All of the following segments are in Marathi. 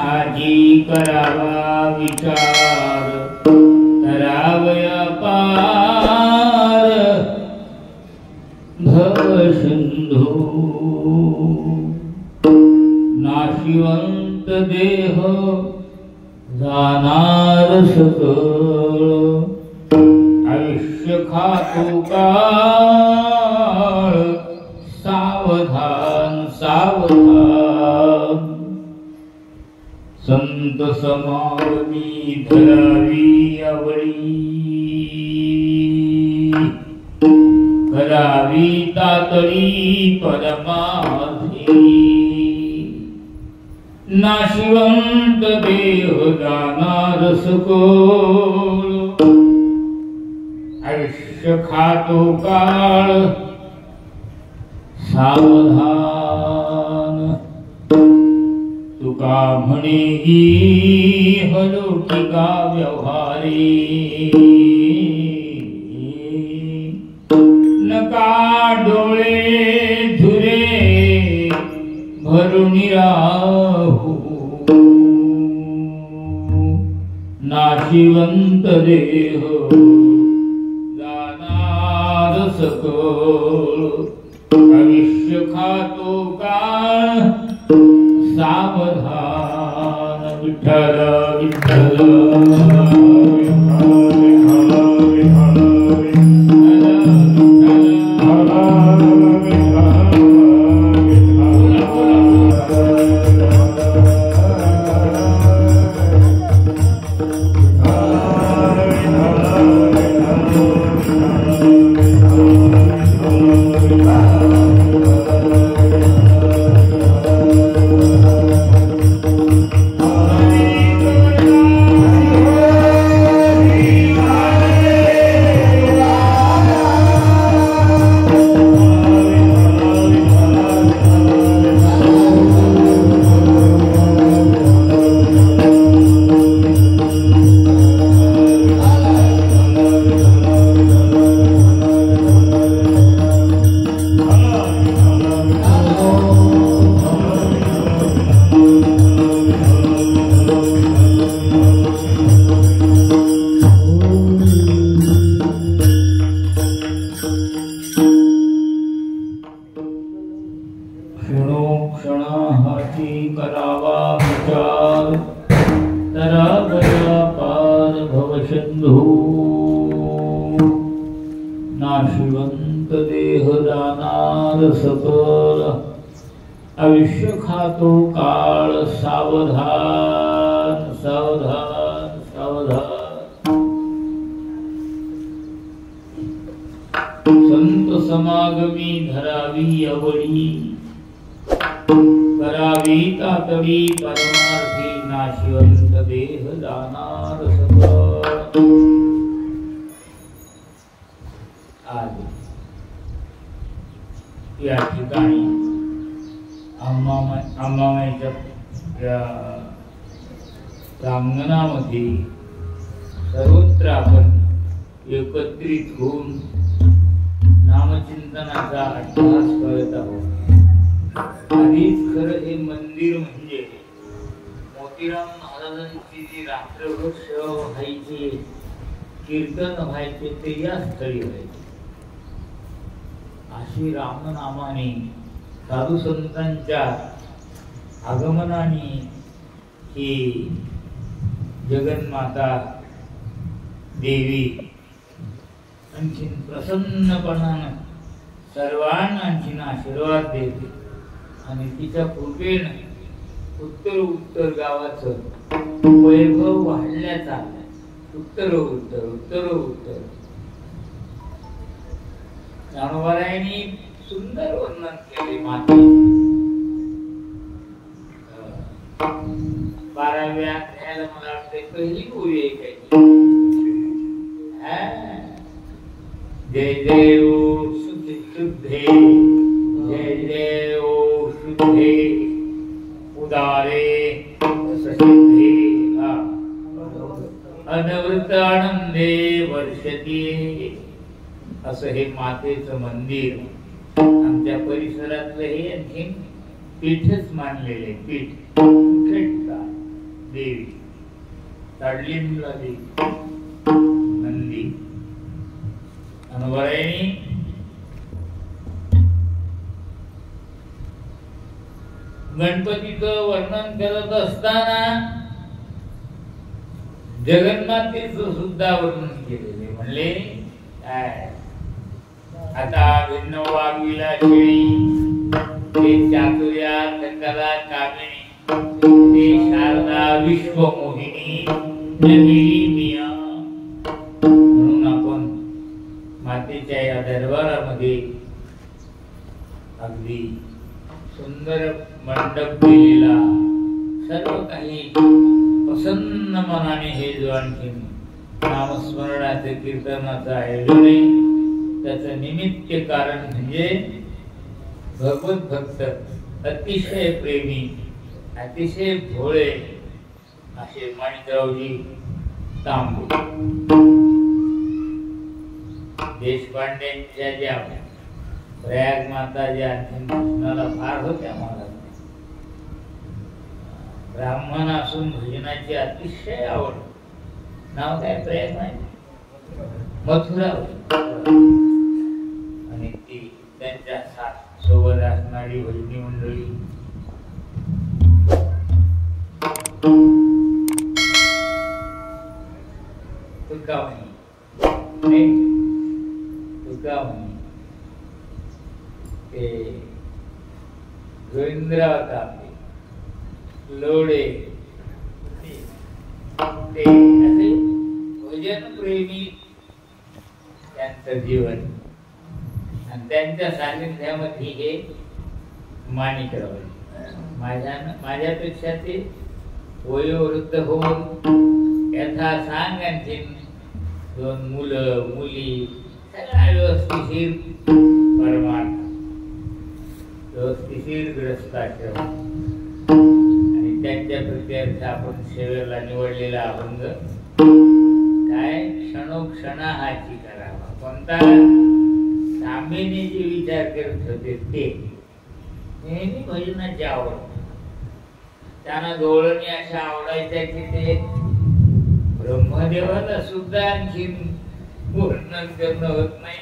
आजी करावा विचार करावया पार भवसिंधू नाशिवंत देह जाणार सकळ आयुष्य खातो काळ सावधान सावधान संत समागमी धरावी आवडी करावी तातडी परमाधी नाशिवंत देह जाणार सकळ आयुष्य खातो काळ सावधान तुका म्हणे ही हलौकिका व्यवहारी नका डोळे धुरे भरून राहू नाशिवंत देह जाणार सकळ आयुष्य खातो काळ सावधान विठ्ठल विठ्ठल नाशिवंत देह जाणार सकळ आयुष्य खातो काळ सावधान सावधान सावधान संत समागमी धरावी आवडी करावी तातडी परमार्थी नाशिवंत देह जाणार सकळ आज या ठिकाणी अंबामाईच्या प्रांगणामध्ये सर्वत्र आपण एकत्रित होऊन नामचिंतनाचा अभ्यास करत आहोत. आधीच खरं हे मंदिर म्हणजे मोतीराम महाराजांची जी रात्रभर सेवा व्हायची कीर्तन व्हायचे ते या स्थळी व्हायचे. अशी रामनामाने साधू संतांच्या आगमनाने ही जगन्माता देवी आणखीन प्रसन्नपणानं सर्वांना आणखीन आशीर्वाद देते आणि तिच्या कृपेनं उत्तर गावाचं वैभव वाढल्या चाललंय. उत्तर ज्ञानोबारायांनी सुंदर वर्णन केले. माते 12व्या अध्यायाला मला वाटते पहिली ओवी आहे काही. जय देव शुद्धे जय देव शुद्धे उदारे ससिद्धे अनवृत आनंदे वर्षती. असं हे मातेचं मंदिर आमच्या परिसरातलं हे आणखी पीठच मानलेले. पीठ देवी, ताडलींला देवी, नंदी अनवरायणी गणपतीचं वर्णन करत असताना जगन्मातेचं सुद्धा वर्णन केलेले. म्हणले काय आता भिन्न वागविला शेळी, ते चातुर्यात कला कामिनी, ते शारदा विश्वमोहिनी नमिली मिया. म्हणून आपण मातेच्या या दरबारामध्ये अगदी सुंदर मंडप केलेला, सर्व काही प्रसन्न मनाने हे जो आणखी नामस्मरणाचे कीर्तनाचं आयोजन आहे, त्याचं निमित्त कारण म्हणजे भगवत भक्त, अतिशय प्रेमी, अतिशय भोळे असे माणिकरावजी तांबे. देशपांड्यांच्या ज्या प्रयाग माता ज्या कृष्णाला फार होत्या महाराज, ब्राह्मण असून भजनाची अतिशय आवड. नाव काय प्रयाग नाही, मथुरा. आणि ती त्यांच्या सोबत असणारी भजनी मंडळी गोविंदराव तांबे, लोढे, ते असे भजन प्रेमी त्यांचं जीवन. आणि त्यांच्या सानिध्यामध्ये हे माणिकराव माझ्यापेक्षा ते वयोवृद्ध होऊन यथा सांग आणखी दोन मुलं मुली सगळा व्यवस्थिशीर परमार्थ, व्यवस्थिशीर ग्रस्ताश्रम. आणि त्यांच्या प्रत्यर्थ आपण सेवेला निवडलेला अभंग काय क्षणोक्षणा हाची करावा. कोणता तांबेने जे विचार करत होते ते नेहमी भजनाची आवड. त्यांना गवळणी अशा आवडायच्या की ते ब्रह्मदेवाला सुद्धा आणखी वर्णन करणं होत नाही.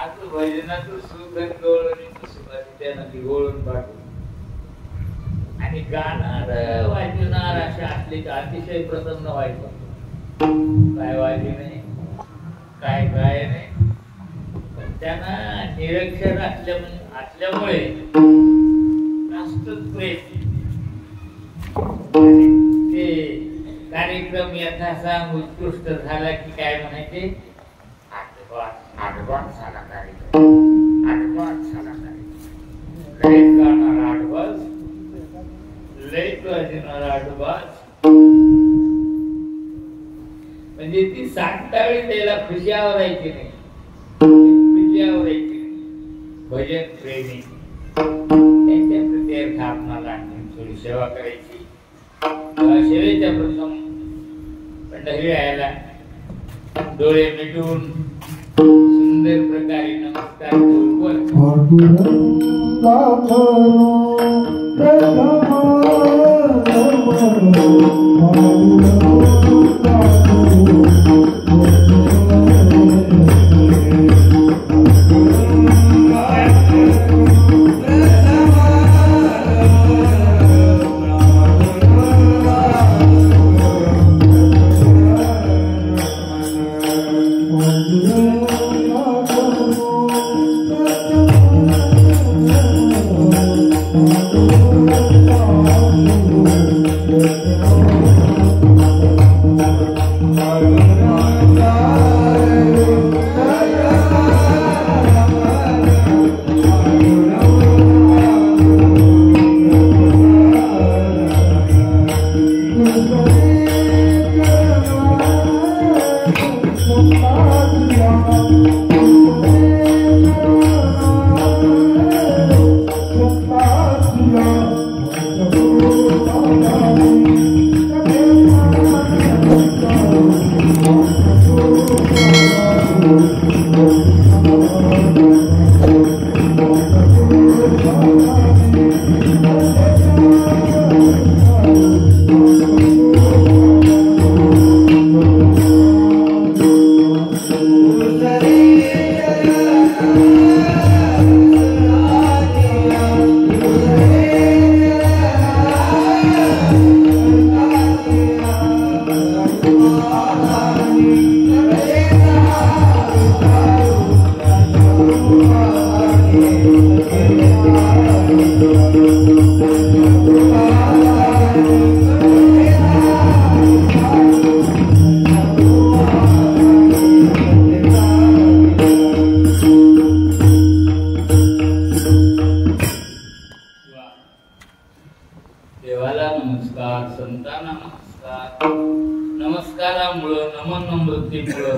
आज भजनाचं सुख आणि गवळणीचं सुख त्यांना ती गवळून पाठवून आणि गाणार वाजवणार अशा असले की अतिशय प्रसन्न व्हायचं. काय वाजवी नाही, काय काय नाही, त्यांना निरक्षर असल्यामुळे जास्तच प्रेम. ते कार्यक्रम यथासांग उत्कृष्ट झाला की काय म्हणायचे, आठवण झाला कार्यक्रम, आठवण झाला कार्यक्रम, लयच गाणार आठवण, लयच वाजणार आठवण. म्हणजे ती सांगतावेळी त्याला खुशी आवरायची नाही, खुशी आवरायची नाही. भजन प्रेमी त्यांच्या प्रत्यर्थ आपणाला आणखी थोडी सेवा करायची. सेवेच्या प्रथम पंढरी यायला डोळे मिटून सुंदर प्रकारे नमस्कार Oh नमस्कार, संतांना नमस्कार. नमस्कारामुळं, नमन नम्रतेमुळं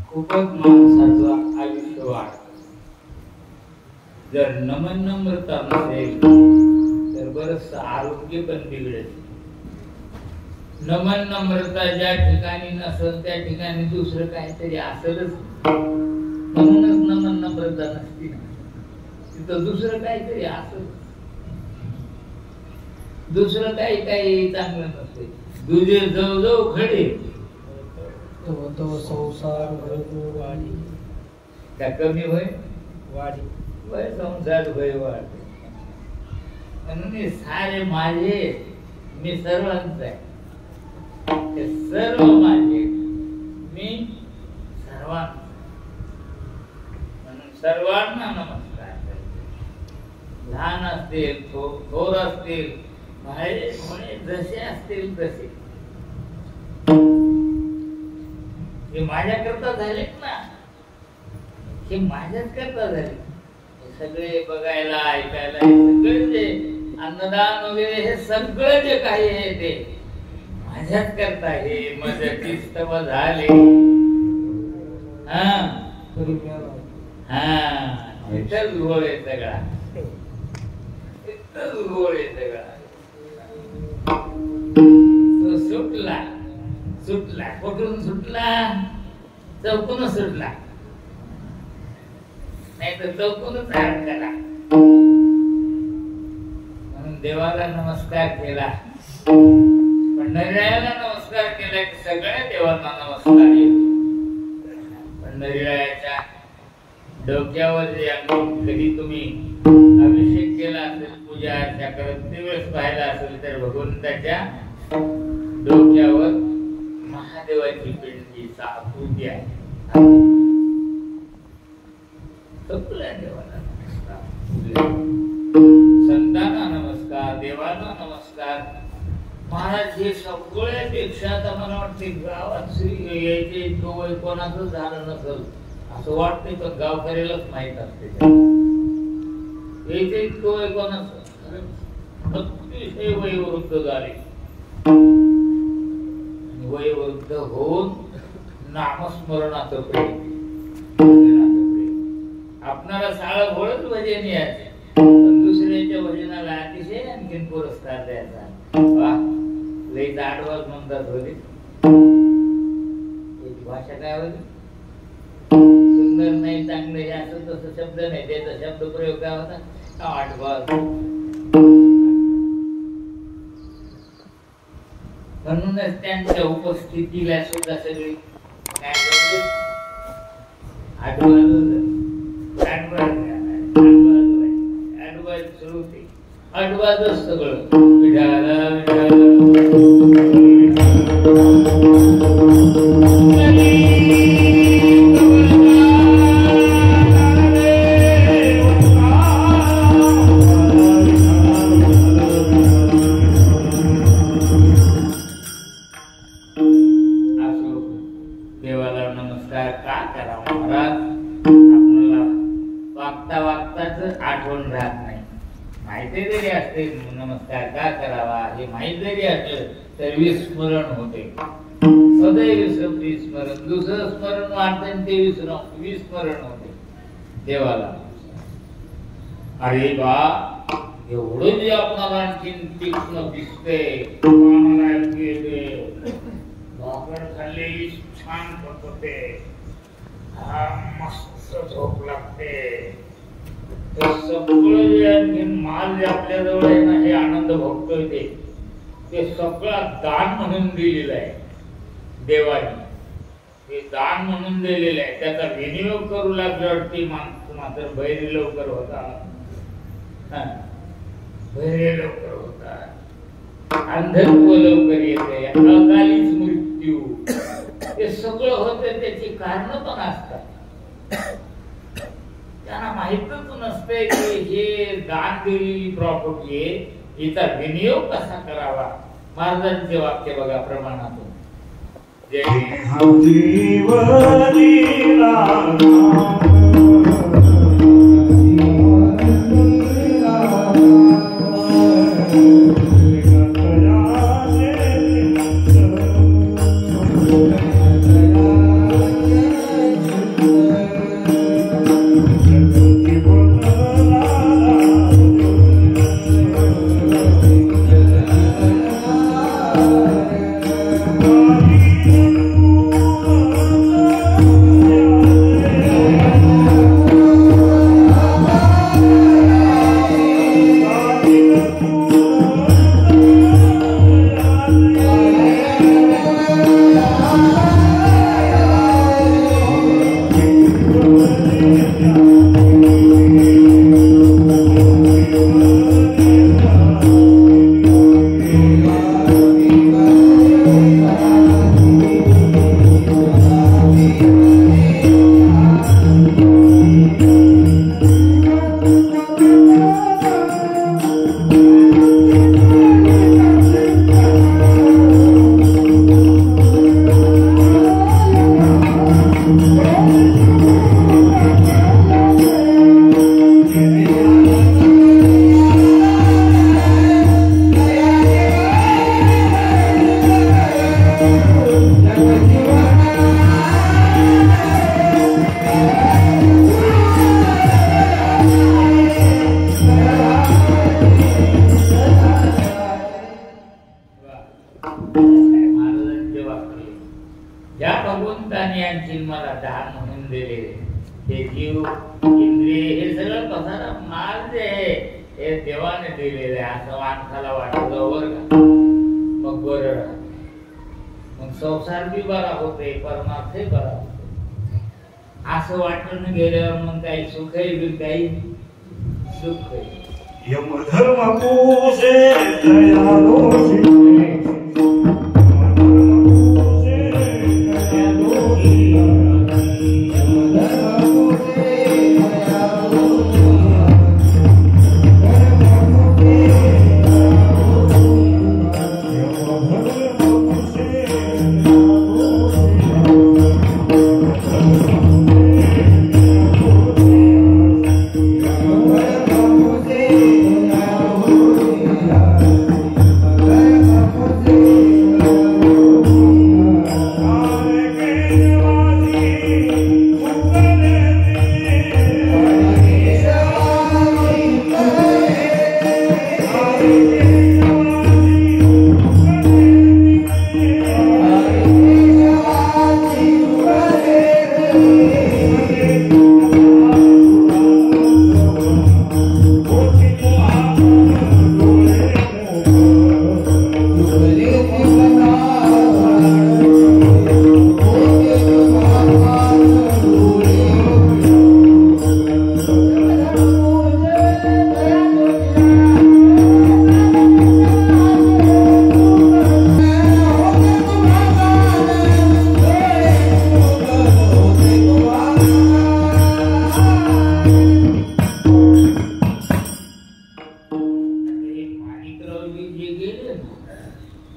खूपच माणसाचं आयुष्य वाढतं. जर नमन नम्रता नसेल तर बरंच आरोग्य पण बिघडेल. नमन नम्रता ज्या ठिकाणी नसेल त्या ठिकाणी दुसरं काहीतरी असेलच. म्हणूनच नमन नम्रता नसती ना, तिथं दुसरं काहीतरी असेल. दुसरं काही चांगलं नसते. दुजे जव जव खडे तो संसार वाढी त्या कमी होय वाढी वय संसार भय वाढ. म्हणून सारे माझे, मी सर्वांच आहे. ते सर्व माझे, मी सर्वांच. म्हणून सर्वांना नमस्कार. लहान असतील, थोर असतील, म्हणे जसे असतील तसे. हे माझ्याकरता झालेत ना, हे माझ्याच करता झाले. सगळे बघायला, ऐकायला, हे सगळे जे अन्नदान वगैरे हे सगळं जे काही आहे ते माझ्याच करता. हे मदतीस तव झाले. इथंच घोळ आहे सगळा, इथंच घोळ आहे सगळा. तो सुटला, सुटला. कुठून सुटला? चौकून सुटला, नाही तर चौकूनच अडकला. म्हणून देवाला नमस्कार केला, पंढरीरायाला नमस्कार केला की सगळ्या देवांना नमस्कार येतो. पंढरीरायाच्या डोक्यावर जे कधी तुम्ही अभिषेक केला असेल, पूजा अर्चा करत दिवस पाहिला असेल तर भगवंताच्या डोक्यावर महादेवाची पिंडीचा आकृती आहे. सगळ्या देवाला नमस्कार, संतांना नमस्कार, देवाला नमस्कार. महाराज हे सगळ्यापेक्षा तर मला वाटते गावात श्री यायचे तो वय कोणाचं झालं नसेल असं वाटतंय, पण गावकऱ्यालाच माहित असते. यायचे तो वय कोणाचं अतिशय वयोवृद्ध झाले. वयोवृद्ध होऊन नामस्मरणाचं प्रेम. आपणाला साळं घोळच भजन यायचे, पण दुसऱ्याच्या भजनाला अतिशय आणखीन पुरस्कार द्यायचा. वा, लई आडवाज म्हणतात होते. भाषा काय होती? सुंदर नाही, चांगलं हे असं तसं शब्द नाही, त्याचा शब्द प्रयोग काय होता? आडवाज. म्हणूनच त्यांच्या उपस्थितीला सुद्धा सगळी काय अडवाजच सगळं. देवाला नमस्कार का करावा महाराज? आपल्याला वागता वागताच आठवण राहत नाही. माहिती जरी असते नमस्कार का करावा हे माहिती जरी असलं तर विस्मरण होते. सदैव विस्मरण, दुसरं स्मरण वाढते ते विस्मरण होते. देवाला अरे बा एवढं जे आपल्याला आणखीन तीक्ष्ण दिसते, भाकर खाल्लेली छान पडते, मस्त झोप लागते. सगळं जे आणखीन माल जे आपल्या जवळ आहे ना, हे आनंद भोगतोय ते सगळं दान म्हणून दिलेलं आहे देवाने. हे दान म्हणून दिलेलं आहे. त्याचा विनियोग करू लागल्यावर ती माणसं मात्र बैरी लवकर होता, बैरी लवकर होता, अंधत्व लवकर येते, अकालीच मृत्यू, हे सगळं होतं. त्याची कारण पण असतात. त्यांना माहितच नसते की हे दान दिलेली प्रॉपर्टी आहे, हिचा विनियोग कसा करावा. महाराजांचे वाक्य बघा प्रमाणातून. जय आणि आणखी मला दान म्हणून दिले. हे जीव इंद्रिय हे सगळं पसारा माल जे आहे हे देवाने दिलेले असं माणसाला वाटतं बरं का. मग बरं राहत, मग संसार बी बरा होते, परमार्थही बरा होते. असं वाटून गेल्यावर मग काही सुखही बी काही दुःखही. यमधर्म पूजे दयालोषी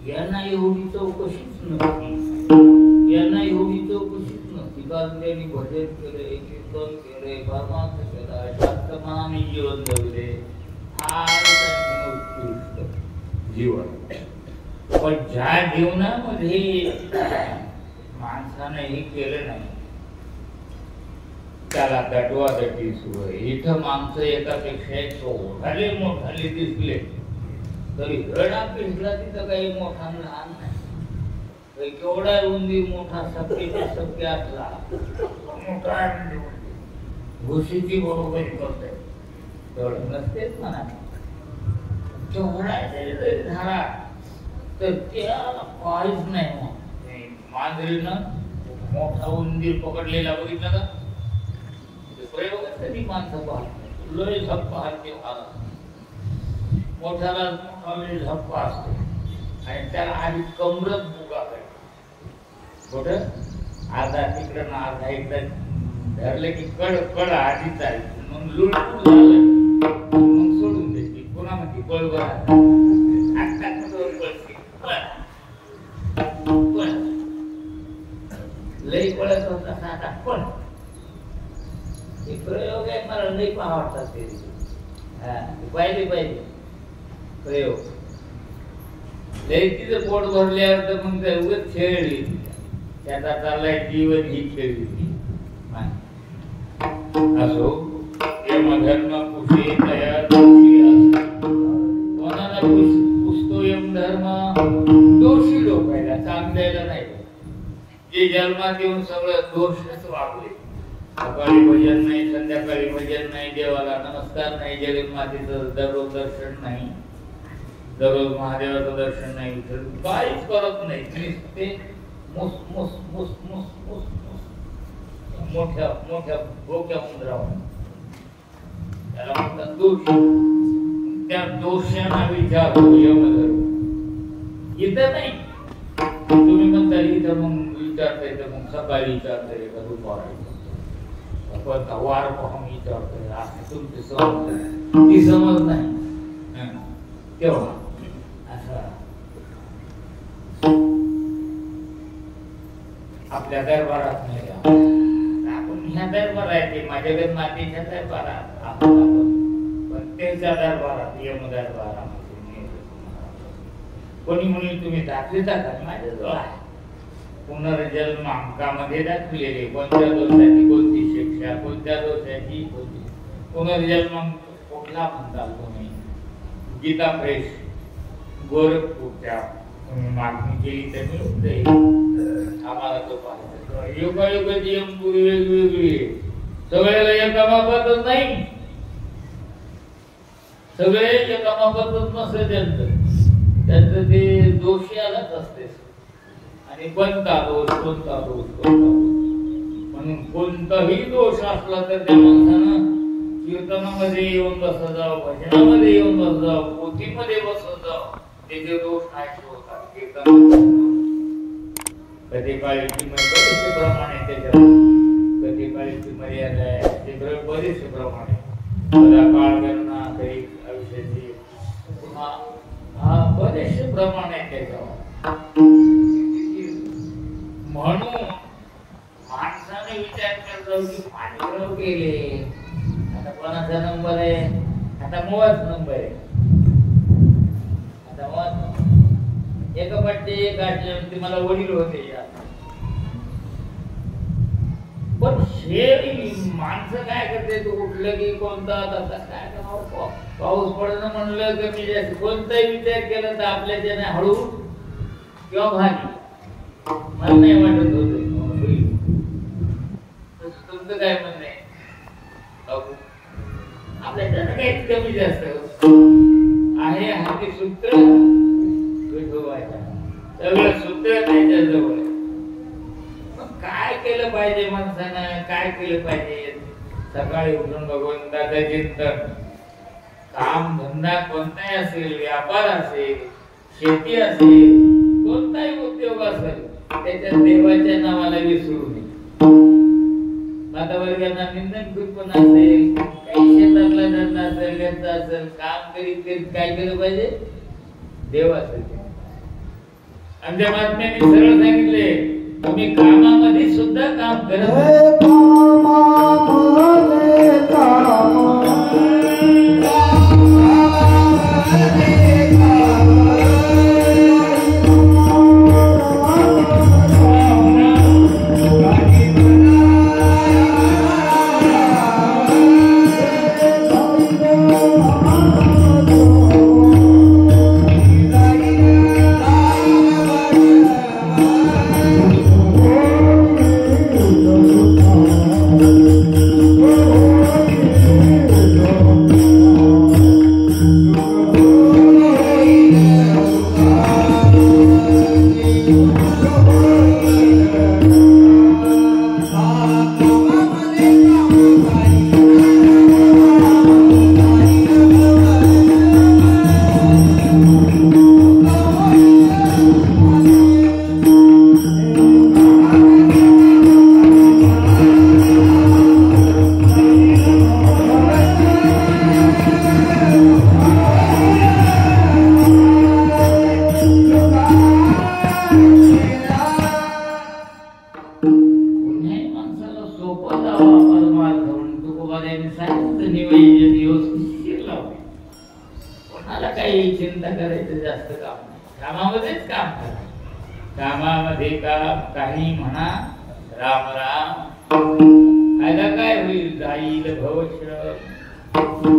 यांना एवढी चौकशीच नव्हती, यांना एवढी चौकशीच नव्हती. कारण त्यांनी भजन केले, कीर्तन केले, परमार्थ केला, शास्त्रमाने जीवन जगले, फार उत्कृष्ट जीवन. पण ज्या जीवनामध्ये माणसाने हे केलं नाही त्याला दटवादटी सुरू आहे. इथं माणसं एकापेक्षा एक मोठाले दिसले तरी रडा पिसला तिथं काही मोठा लहान नाही. केवढा उंदीर मोठा सप्पे असला मोठा घुशीची बरोबरी करते तेवढं नसतेच म्हणा. केवढा झाला तर त्याला काहीच नाही. मांजरीनं मोठा उंदीर पकडलेला बघितला का? प्रयोग कधी माणसं पाहत लय झप्पा हलके व्हायला मोठ्याला मोठा झप्पा असतो आणि त्याला आधी कमरत बुगा कुठं अर्धा तिकडं ना अर्धा इकडं धरलं की कड आधी चालते. मग लुडपूड झालं मग सोडून द्यायची. पुन्हा म्हणते बळबर लई पळत होता आता पण प्रयोग आहे मला लई आवडतात ते. पाहिले प्रयोग लई तिचं पोट भरल्यावर तर मग उगत खेळली त्याचा चाललाय जीवन ही खेळली असो. यमधर्म पुषे तया दोषी असो. कोणाला पुसतो यमधर्म? दोषी लोकायला, चांगल्याला नाही. जे जन्मात येऊन सगळं दोषच वागले. सकाळी भजन नाही, संध्याकाळी भजन नाही, देवाला नमस्कार नाही, जगन्मातेचं दररोज दर्शन नाही, दररोज महादेवाचं दर्शन नाही, काहीच करत नाही. ते मुस मुस मुस मुस मुस मुस मोठ्या मोठ्या डोक्या मुद्रावर त्याला म्हणतात दोष. त्या दोषांना विचार यमधर्म. इथं नाही तुम्ही म्हणता इथं मग विचारताय तर मग सकाळी विचारताय का दुपारी वार पाहून विचारतोय असं तुमची समज ती समज नाही तेव्हा असं आपल्या दरबारात नाही. आपण ह्या दरबार आहे ते माझ्या मातेच्या दरबारात आहोत आपण, पण त्यांच्या दरबारात यम दरबारामध्ये कोणी म्हणून तुम्ही दाखविता का? माझ्याजवळ आहे पुनर्जन्म अंकामध्ये दाखविलेले कोणत्या दोषाची कोणती शिक्षा, कोणत्या दोषाची कोणती पुनर्जन्म कुठला म्हणता तुम्ही? गीता प्रेस गोरखपूरच्या मागणी केली तर मिळते आम्हाला तो पाहिजे योगायोगाची वेगवेगळी सगळ्याला एका मापातच नाही सगळे एका मापातच नसते त्यांचं ते दोषी आलाच असते आणि कोणता दोष म्हणून कोणताही दोष असला तर त्या माणसानं कीर्तनामध्ये येऊन बसत जावं भजनामध्ये येऊन बसत जावं पोथीमध्ये बसत जावं त्याचे दोष नाही होतात कीर्तन कधी काळीची बरेचसे प्रमाण आहे त्याच्यावर कधी काळीची मर्यादा आहे ते बरेचसे प्रमाण आहे कदा काळ गणना कधी आयुष्याची बरेचसे प्रमाण आहे त्याच्यावर म्हणून माणसाने विचार करतो की पाणीग्रह केले आता कोणाचा नंबर आहे आता मोवाच नंबर आहे आता मोवाच एका पट्टे एक आठले मला वडील होते पण हे माणसं काय करते तू उठलं की कोणता आता काय करावं पाऊस पडणं म्हणलं कमी जास्त कोणताही विचार केला तर आपल्या त्याने हळू किंवा भाजी मला नाही वाटत होत तुमचं काय म्हणणं आहे आपल्या त्यानं काही कमी जास्त आहे हाती सूत्र सगळं सूत्र त्याच्याजवळ काय केलं पाहिजे माणसानं काय केलं पाहिजे सकाळी उठून भगवंताचं चिंतन काम धंदा कोणताही असेल व्यापार असेल शेती असेल कोणताही उद्योग असेल त्याच्यात देवाच्या नावाला विसरू नये वातावरणाला निंदन कृपण असेल काही शेतातला धंदा असेल घरचा असेल काम करीत काय केलं पाहिजे देवाचं आमच्या महात्म्यांनी सरळ सांगितले तुम्ही कामामध्ये सुद्धा काम करत कामामध्ये काम काही म्हणा राम राम फायदा काय होईल जाईल भवश्रम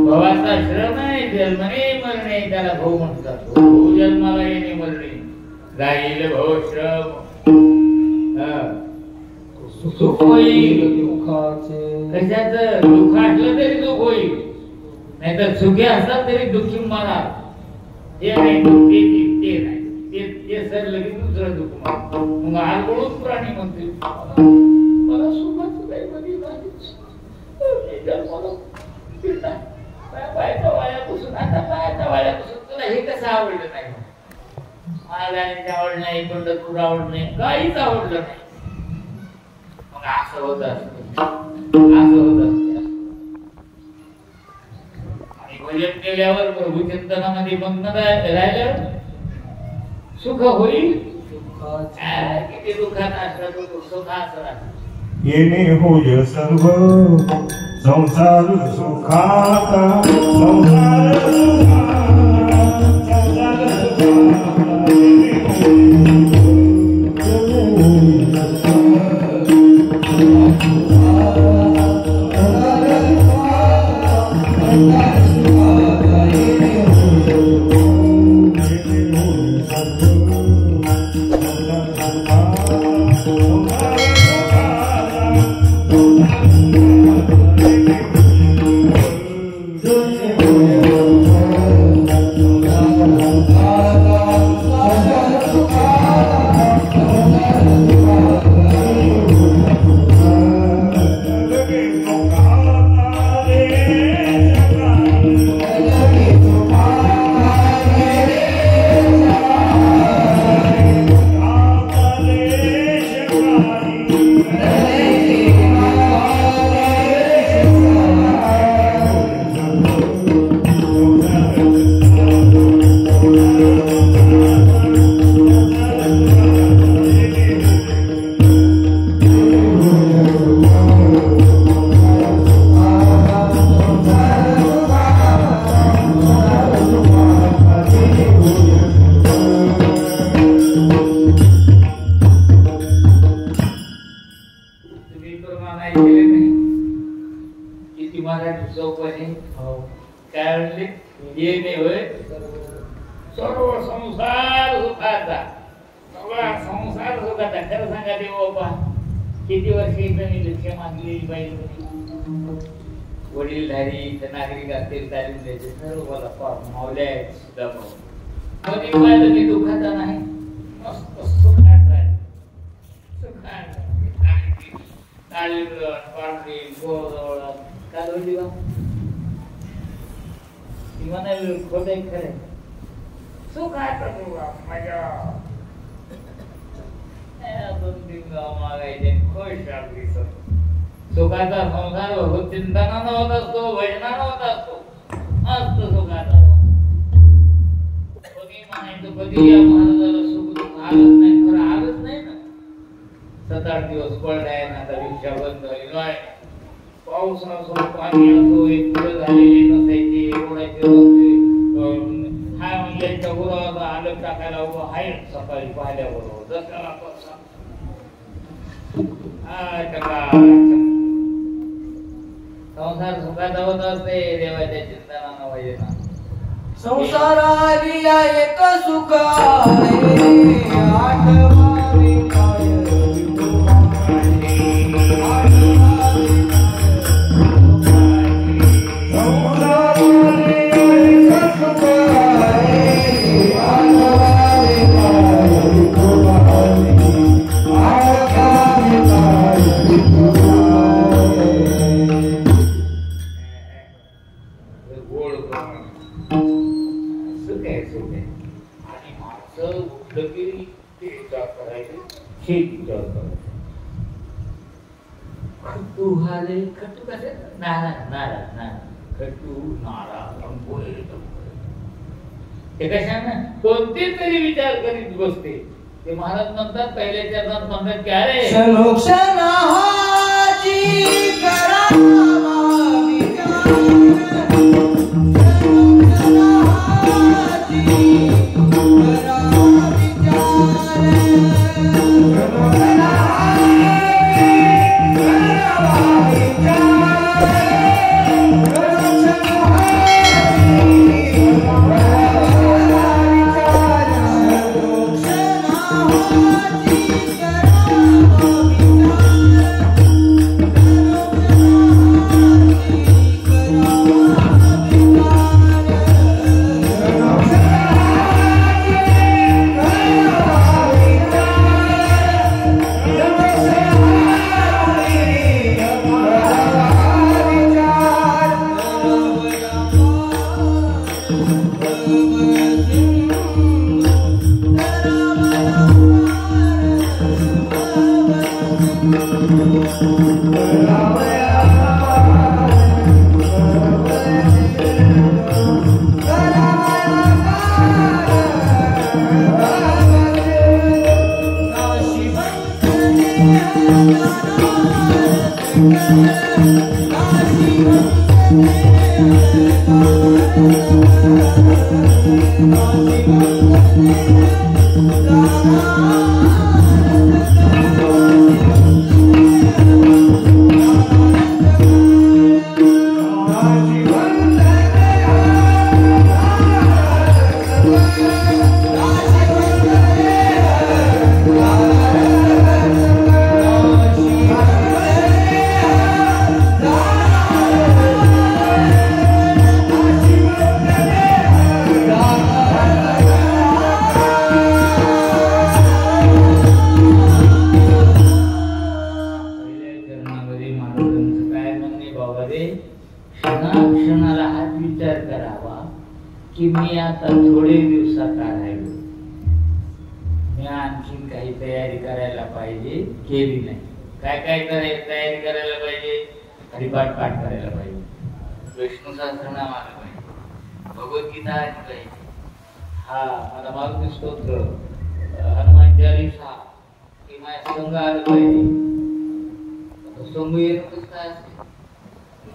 भवाचा श्रम आहे जन्मने मरणे त्याला भाऊ म्हणतात भाऊ जन्माला येणे मरणे जाईल भवश्रम सुख होईल कशाच दुःख असलं तरी दुःख होईल नाहीतर सुखी असतात तरी दुःखी मारा हे नाही ते नाही ते सरलं की दुसरं दुःख मारतो मग आरगळून प्राणी म्हणते मला सुखाचं काही मध्ये पायाच्या वाळ्यापासून आता पायाच्या वाळ्यापासून तुला हे कसं आवडलं नाही महाराजांनी आवडलं नाही पंढरपूर आवडलं नाही काहीच आवडलं नाही मग असं होत असत आणि भजन केल्यावर प्रभू चिंतनामध्ये मग्न राहिलं सुख होईल किती दुःखात असला तो सुखात येणे होय सर्व संसार सुखाचा संसार सुखाचा सगळा संसार सुखाचा. खरं सांगा देव बाबा, किती वर्ष इथं लक्ष मागलेली पाहिजे. वडीलधारी नागरिक असतील तालीम द्यायचे सर्व मला मावल्या आहेत सुद्धा भाऊ. कधी पाहिलं मी दुखाचा नाही, मस्त सुखाचा आहे. सुखाचा डाळिंब पांढरी गोड काय होती बा ती म्हणाली खोट आहे खरं सुखाचा मजा. 2-3 गाव मागायचे खुश आपली सुखाचा संसार होत चिंतनानं होत असतो, भजनानं होत असतो. मस्त सुखाचा कधी म्हणायचं कधी या महाराजाला सुख दुःख आलंच नाही. खरं आलंच नाही ना. 7-8 दिवस पडलाय ना, आता रिक्षा बंद झाली. पाऊस नसो पाणी असो एक पुढे झालेली नसायची. रोडाचे रस्ते हा यांच्या बरोबर आलं टाकायला उभं आहे सकाळी पाहिल्याबरोबर दसऱ्याला संसार सुखाचा होत असते देवाच्या चिंतनानं भजना. संसाराली एक सुख आहे आठवावे काय कोणते तरी विचार करीत बसते. ते महाराज म्हणतात पहिल्या चरणात म्हणतात की अरे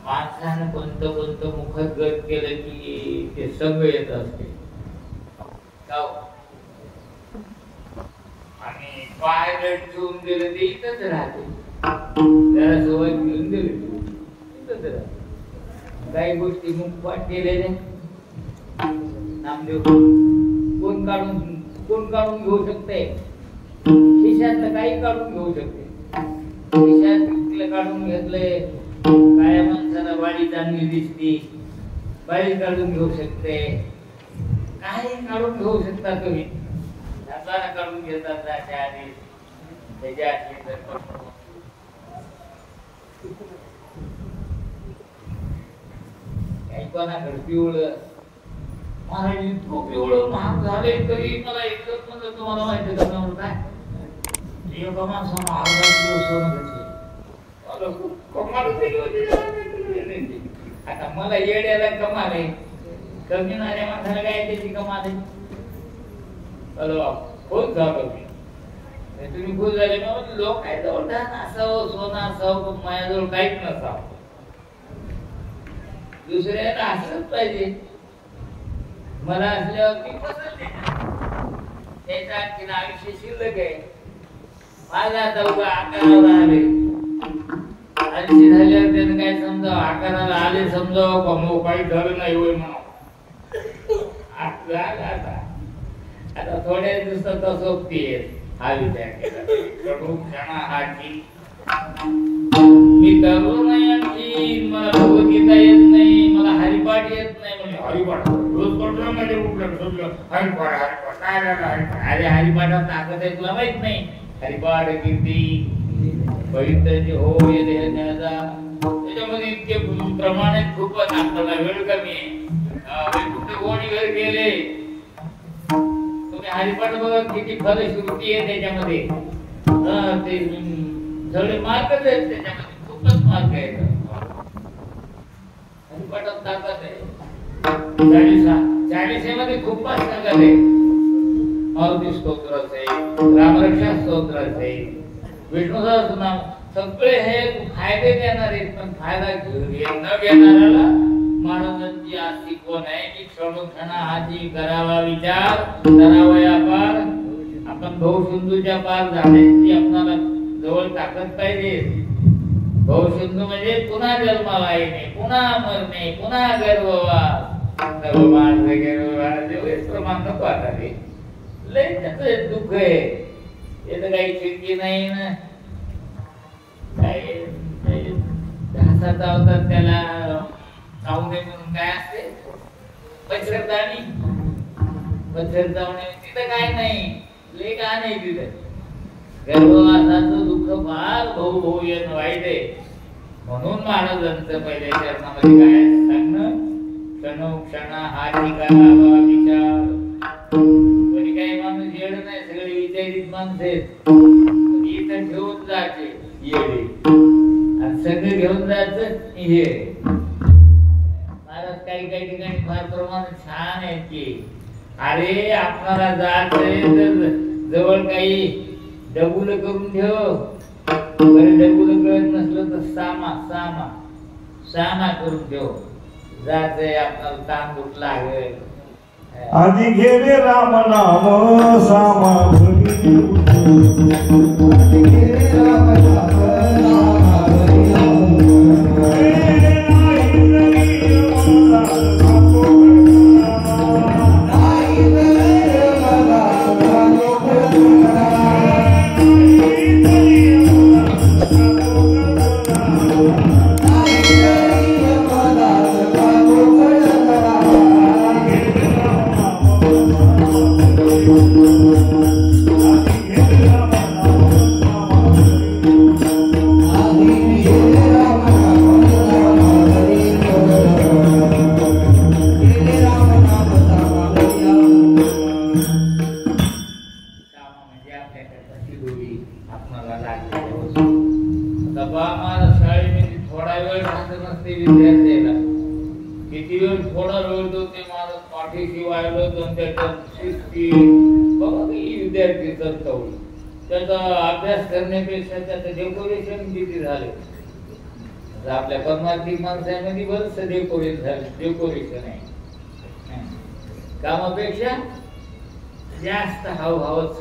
माणसानं कोणतं मुखगत केलं की ते सगळं येत असते. आणि पाय ठेवून दिलं ते इथंच राहते. त्याला सवय घेऊन दिली इथंच राहते. काही गोष्टी मुखपाठ केलेल्या नामदेव कोण काढून कोण काढून घेऊ शकते? खिशातलं काही काढून घेऊ शकते. खिशातलं काढून घेतले, काय माणसाला वाडी चांगली दिसती, बाई काढून घेऊ शकते, काही काढून घेऊ शकता तुम्ही. हाताने काढून घेतात त्याच्या आधी, त्याच्या आधी काही कोणाकडे पिवळं, महाराज इतकं पिवळं महाग झाले तरी मला एकच म्हणलं तुम्हाला माहिती का काय? एका माणसानं अर्धा किलो सोनं घेतलं. मला खूप कमाल केली होती. आता मला येड्याला कमाल आहे, कमी नाऱ्या माणसाला काय त्याची कमाल आहे? खुश झालो मी. तुम्ही खुश झाले मग लोक काय जवळ असावं, सोनं असावं, पण माझ्याजवळ काहीच नसावं. दुसऱ्याला असलंच पाहिजे. मला असल्यावर मी पसंत आहे. त्याचं आणखीन आयुष्य शिल्लक आहे. माझा आता उगा आकाराला आले, 80 झाल्यावर त्यानं काय समजावं, आकाराला आले समजावं का मग काही झालं नाही होय म्हणा. आता थोड्या दिवसात सोबती हा विचार केला. मी तरुण नाही, आणखी मला भगवद्गीता येत नाही, मला हरिपाठ येत नाही. म्हणजे हरिपाठ रोज पडलो मध्ये उठलं झोपलं, हरिपाठ हरिपाठ काय झालं हरिपाठ? अरे हरिपाठात ताकद आहे तुला माहित नाही. हरिपाठ कीर्ती पवित्र हो ये त्याच्यामध्ये इतके प्रमाण आहेत खूपच. आपल्याला वेळ कमी आहे. कुठे कोणी घर गेले तुम्ही हरिपाठ बघा किती फलश्रुती आहे त्याच्यामध्ये. ते सगळे मार्गच आहेत त्याच्यामध्ये, खूपच मार्ग आहेत. हरिपाठात ताकद आहे. 40 मध्ये खूपच ताकद आहे. मारुती स्तोत्र असेल, रामरक्षा स्तोत्र असेल, विष्णू सहस्रनाम, सगळे हे फायदे देणार आहेत. पण फायदा न घेणाऱ्याला महाराजांची आज शिकवण आहे की क्षणोक्षणाची करावा विचार, करावा व्यापार. आपण भवसिंधूच्या पार जाण्याची आपल्याला जवळ ताकद पाहिजे. भवसिंधू म्हणजे पुन्हा जन्माला येणे, पुन्हा मरणे, पुन्हा गर्भवास. सर्व माणसं गर्भवास एवढेच प्रमाण नको आता रे. लय त्याचं दुःख आहे. येतं काही खिडकी नाही ना, काही घासाचा अवतार त्याला खाऊ नये म्हणून काय असते पच्छरदाणी. पच्छरदावणे तिथं काय नाही, लय का नाही तिथं. गर्भवासाचं दुःख फार भाऊ भाऊ येणं वाईट आहे. म्हणून महाराजांचं पहिल्या चरणामध्ये काय सांगणं, क्षणोक्षणा हा ठिकाणा विचार. कोणी काही माणूस येड नाही, सगळे विचारित माणसं आहेत. इथं ठेवून जायचे येडे आणि सगळं घेऊन जायचं हे. महाराज काही काही ठिकाणी फार प्रमाण छान आहे की अरे आपणाला जायचंय तर जवळ काही डबुल करून ठेव. बरं डबुल कळत नसलं तर सामा करून ठेव. जायचंय आपल्याला ताण दुख लागेल. आधी घेणे राम नाम सामा त्याचा अभ्यास करण्यापेक्षा त्याचं डेकोरेशन किती झाले. आपल्या परमार्थिक माणसामध्ये बरंच डेकोरेशन आहे. कामापेक्षा जास्त हावभावच.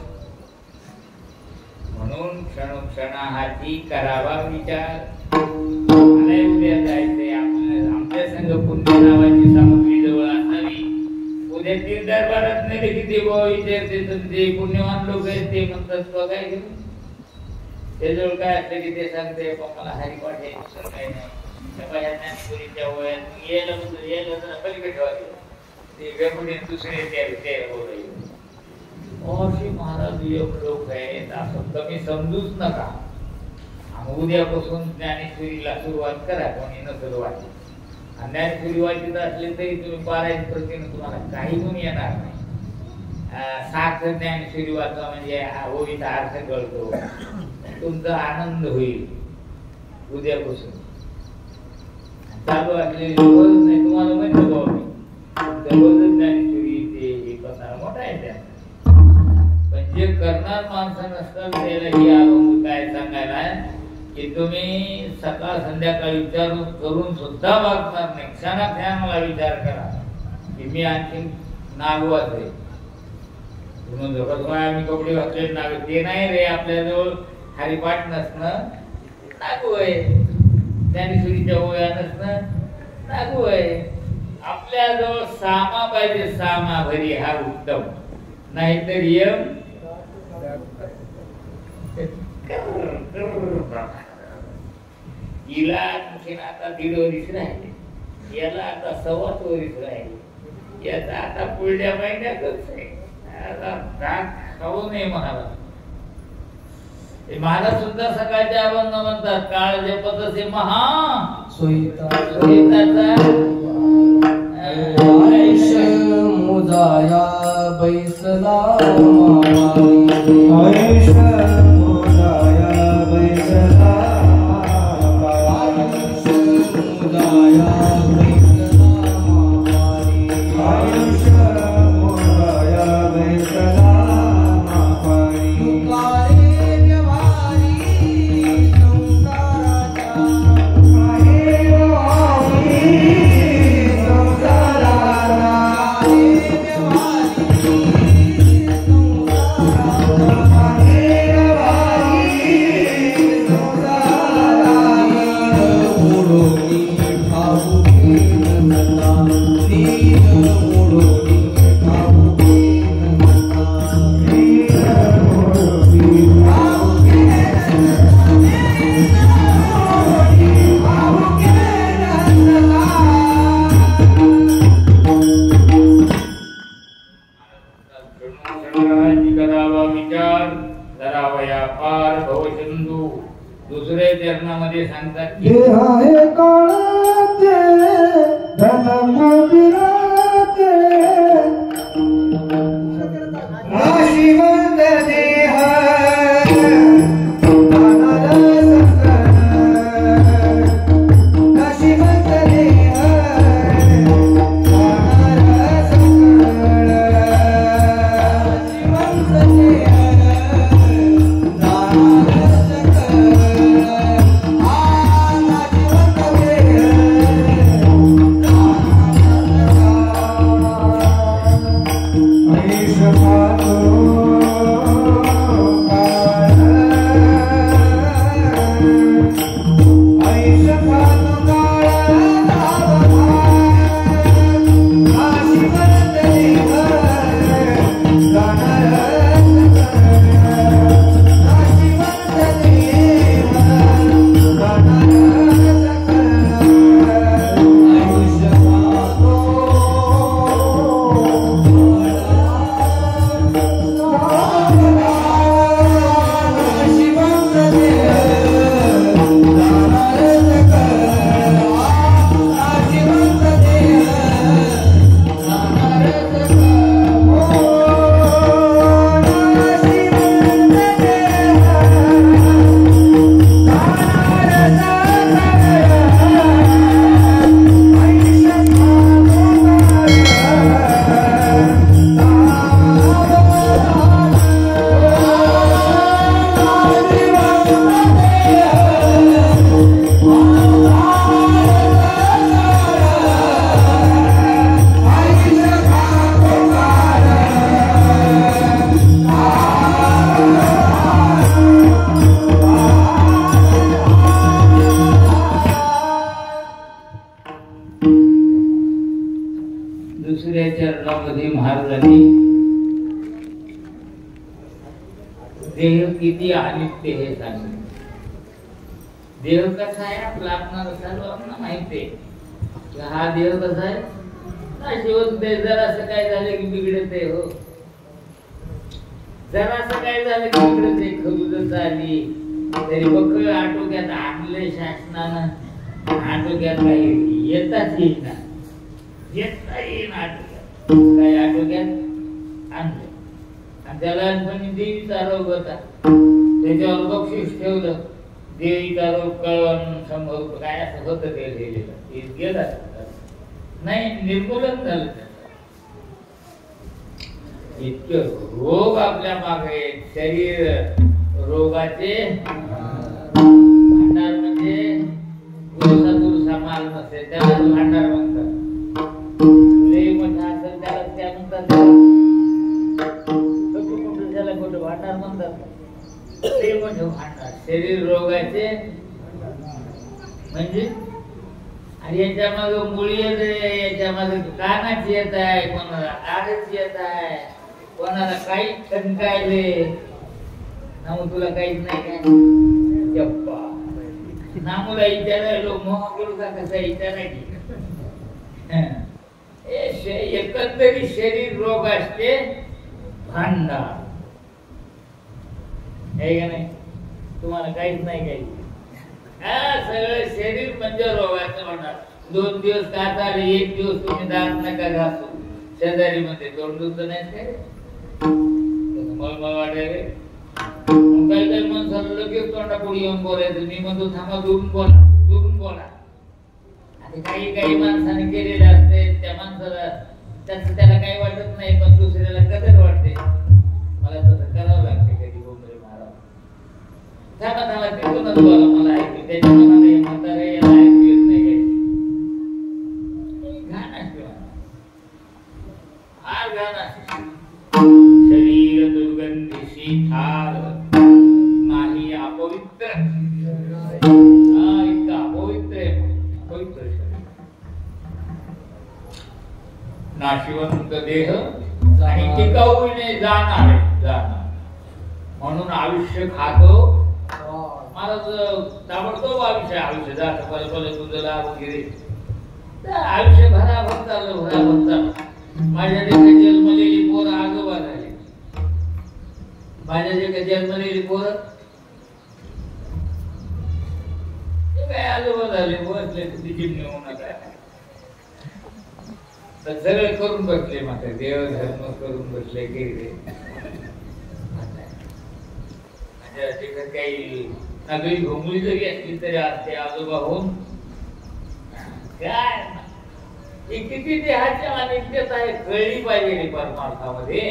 म्हणून क्षणोक्षणाहाती करावा विचार. उद्या जायचंय आपल्या आमच्या संघ पुण्य नावाची सामग्री जवळ असावी. उद्या तीन दरबारात नेले की ते विचारते ते पुण्यवान लोक आहेत ते म्हणतात बघाय त्याजवळ काय असलं की ते सांगते मला हरिपाठ हे काही नाही ज्ञानेश्वरीच्या वयात यायला जरा पलीकडे ठेवायचं ते वेगळे दुसरे ते अशी महाराज योग लोक आहेत असं कमी समजूच नका. उद्यापासून ज्ञानेश्वरीला सुरुवात करा कोणी नसल वाटली. ज्ञानेश्वरी वाचित असले तरी तुम्ही पारायण प्रतीने तुम्हाला काही गुण येणार नाही. सार्थ ज्ञानेश्वरी वाचा म्हणजे ओळीचा अर्थ कळतो, तुमचा आनंद होईल. उद्यापासून चालू असलेली रोज नाही तुम्हाला म्हणतो भाऊ मी रोज ज्ञानेश्वरी ते करणार मोठा आहे त्या. पण जे करणार माणसं नसतात त्याला ही अनुभव काय सांगायला की तुम्ही सकाळ संध्याकाळी विचार करून सुद्धा वागणार नाही. क्षणाक्षणाला विचार करा की मी आणखी नागवाच आहे म्हणून जवळ आम्ही कपडे घातले नाग ते नाही रे. आपल्याजवळ हरिपाठ नसणं नागू आहे, ज्ञानेश्वरीच्या ओळ्या नसणं नागू आहे. आपल्याजवळ सामा पाहिजे, सामा भरी हा उत्तम. नाहीतर यम हिला आणखीन आता 1.5 वर्ष राहिले, याला आता 1.25 वर्ष राहिले, याचा आता पुढल्या महिन्यातच आहे. खाऊ नये म्हणाला. महाराज सुद्धा सकाळच्या अभंग म्हणतात काळ जपत असे महा सोयीताचा मुजाया बैसला दुसऱ्या चरणामध्ये सांगतात की आहे काळाचे धनमंदिराचे नाशिवंत देह देह किती अनित्य हे सांगितलं. देह कसा आहे आपला आपणाला सर्वांना माहिती आहे. हा देह कसा आहे नाशिवंत आहे. जरासं काय झालं की बिघडत आहे. हो, जरासं काय झालं की बिघडत आहे. खबूजच आली तरी बकळ आटोक्यात आणले शासनानं. आटोक्यात काही येताच येईना, येता येईन आटोक्यात. काही आटोक्यात आणलं आणि त्याला देवीचा रोग होता. त्याच्यावर बक्षीस ठेवलं. देवीचा रोग कळवण 100 रुपये काय असं होतं ते लिहिलेलं. ते गेला नाही, निर्मूलन झालं त्याचं. इतके रोग आपल्या मागे. शरीर रोगाचे भांडार म्हणजे दुरसा माल नसेल त्याला भांडार म्हणतात. लय मोठा असेल त्याला त्या म्हणतात त्याला मोठं भांडार म्हणतात. लय मोठं भांडार शरीर रोगाचे म्हणजे. आणि याच्या मागे मुळी येत आहे, याच्या मागे कानाची येत आहे, कोणाला आरच येत आहे, कोणाला काही कंटाळले. ना मग तुला काहीच नाही काय जप्पा नामुला विचारायलो मोहाकडू का कसा विचारायची. एकंदरीत शरीर रोग असते भांडार आहे का नाही. तुम्हाला काहीच नाही काही. सगळं शरीर म्हणजे रोगाचं म्हणणार. 2 दिवस का चाले, 1 दिवस तुम्ही दात नका घासू. शेजारी मध्ये तोंड दुखत नाही काय मळमळ वाटायला. काही काही माणसाला लगेच तोंडापुढे येऊन बोलायचं. मी म्हणतो थांबा, दुरून बोला, दुरून बोला. आणि काही काही माणसाने केलेलं असते त्या माणसाला त्याला काही वाटत नाही, पण दुसऱ्याला कदर वाटते. मला तसं करावं लागते कधी बोंबरे महाराज. थांबा थांबा तिथूनच बोला, मला ऐकू. त्याच्या मनाला हे म्हातारे याला ऐकू येत नाही काही. घाण असते फार घाण असते. शरीर दुर्गंधीशी ठार नाही अपवित्र. इतका अपवित्र आहे. पवित्र शरीर नाशिवंत देह आणि टिकाऊ नाही जाणार. म्हणून आयुष्य खातो मला ताबडतोब आयुष्य जात पलपल तुझला वगैरे. आयुष्य भराभर चाललं. माझ्या देखील जन्मलेली पोरं आजोबा झाले. माझ्या देखील जन्मलेली पोरं काय आजोबा झाले. बसले तिची नेऊन सगळे करून बसले. मात्र देव धर्म करून बसले गेले. माझ्या देखील काही नगरी घोंगळी जरी असली तरी असते आजोबा होऊन काय किती देहाची अनित्यता आहे कळली पाहिजे परमार्थामध्ये.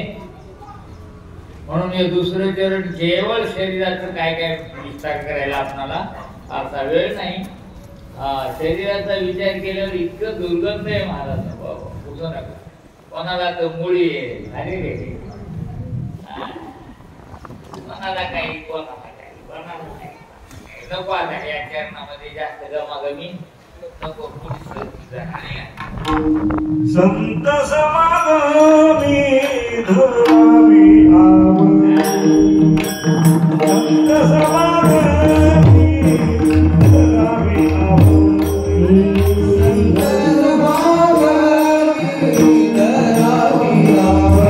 म्हणून हे दुसरं चरण केवळ शरीराचं काय काय विस्तार करायला आपणाला असा वेळ नाही. शरीराचा विचार केल्यावर इतकं दुर्गंध आहे महाराज. बाबा पुसू नका. कोणाला तर मुळी आहे, अरे रे कोणाला काही, कोणाला काही, कोणाला काही. नको आता या चरणामध्ये जास्त गमागमी नको. संत समागमी धरावी आवड. संत समागमी धरावी आवड. संत समागमी धरावी आवड.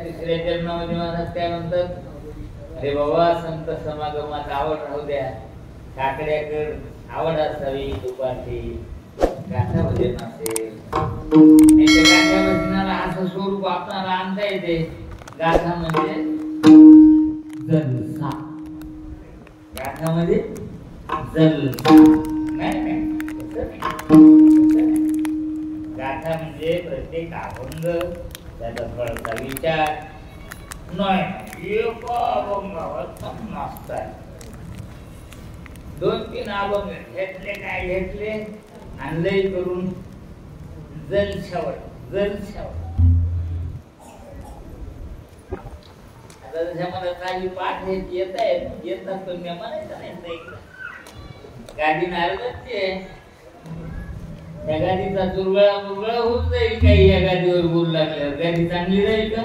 तिसऱ्या चरणामध्ये महाराज काय म्हणतात, अरे बाबा संत समागमात आवड राहू द्या, काकड्याकडे आवड असावी, दुपारची गाथा भजन असेल, गाथा भजनाला असं स्वरूप आपल्याला आणता येते. गाथा म्हणजे जलसा, गाथा म्हणजे जलसा नाही. गाथा म्हणजे प्रत्येक अभंग त्याचा फळचा विचार नाही, एका अभंगावर नसतात. 2-3 अभंग घेतले, काय घेतले, आणलंय करून जलशावर. आता जशा मला काही पाठ येतात पण मी म्हणायचं नाही, गाडी नारळाची त्या गाडीचा दुर्गळा होऊन जाईल काही या गाडीवर बोलू लागल्यावर. गाडी चांगली राहील का?